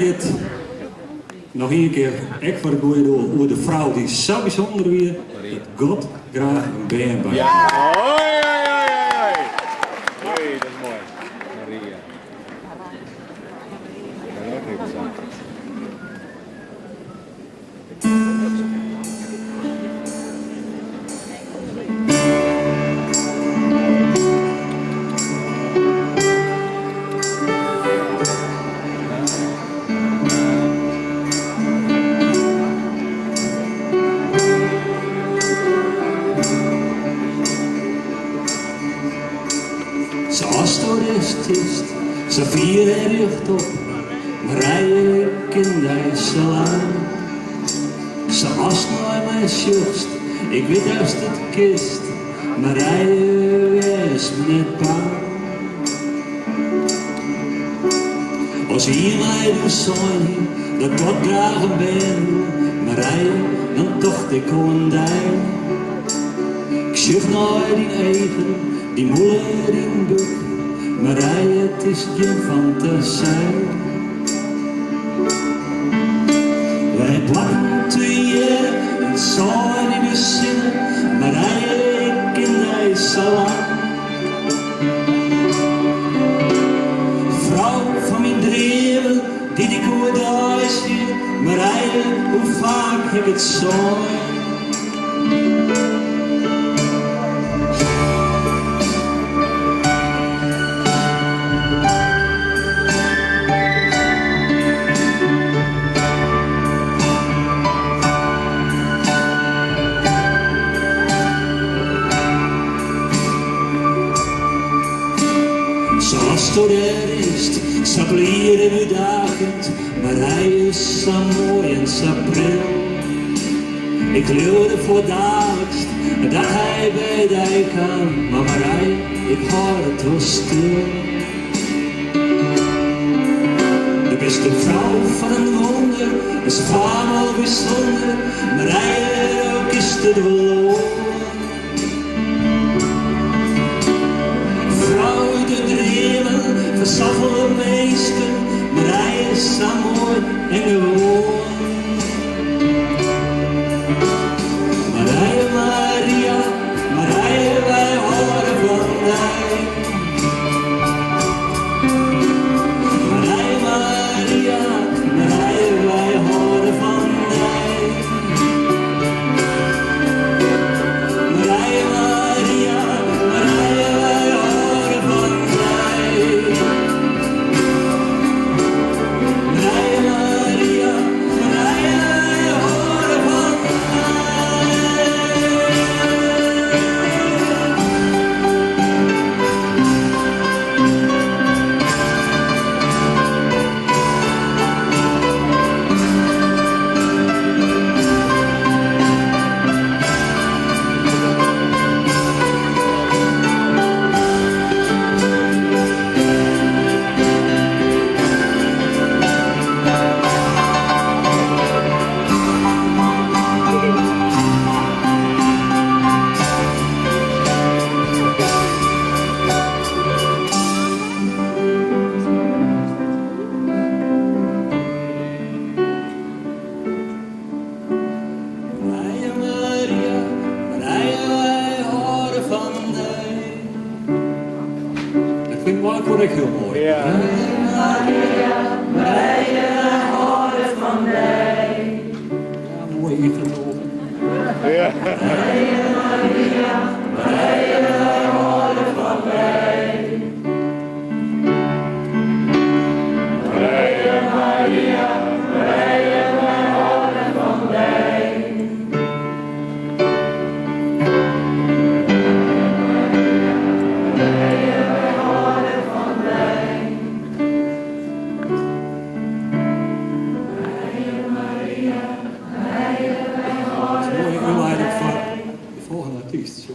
dit nog een keer echt voor de goede doel over de vrouw die zo bijzonder weer dat God graag een been bij. Ja! Hoi, hoi, hoi, hoi. Hoi, dat is mooi. Maria. Dat is ook heel belangrijk. Zoals toerist is, ze vieren richt op, maar rijden ik in deze lijn. Zoals nooit mijn sjuist, ik weet juist het kist, maar rijden is me net bang. Als hier mij dus zijn, dat God graag een ben, maar rijden, dan tocht ik gewoon dijn. Ik schuif nooit die eigen, die moeder in boek, maar het is geen fantasie. Wij plakken te je en zijn in de zin, maar ik in deze lang. Vrouw van mijn dromen, die ik ooit thuis zie, maar hoe vaak heb ik het zo. Zoals toerist, zo kleren we dagend, maar hij is zo mooi en zo pril. Ik leurde voor dagelijks dat hij bij mij kwam, maar hij, ik hoor het wel stil. De beste vrouw van een wonder, is vaak al bijzonder, maar hij ook is het wel. Versaffelde meesten, maar hij is zo mooi en gewoon. Maar hij Maria, maar hij wij horen van mij. Maar hij Maria, maar hij wij horen van mij. Maar hij Maria, maar hij wij horen van mij. Dat vond ik heel mooi. Ja. Maria, wij houden van mij. Ja, mooi ingetogen. Ja. Maria, wij houden van mij. Maria, wij houden van mij. Mooi inleiding van de volgende artiest.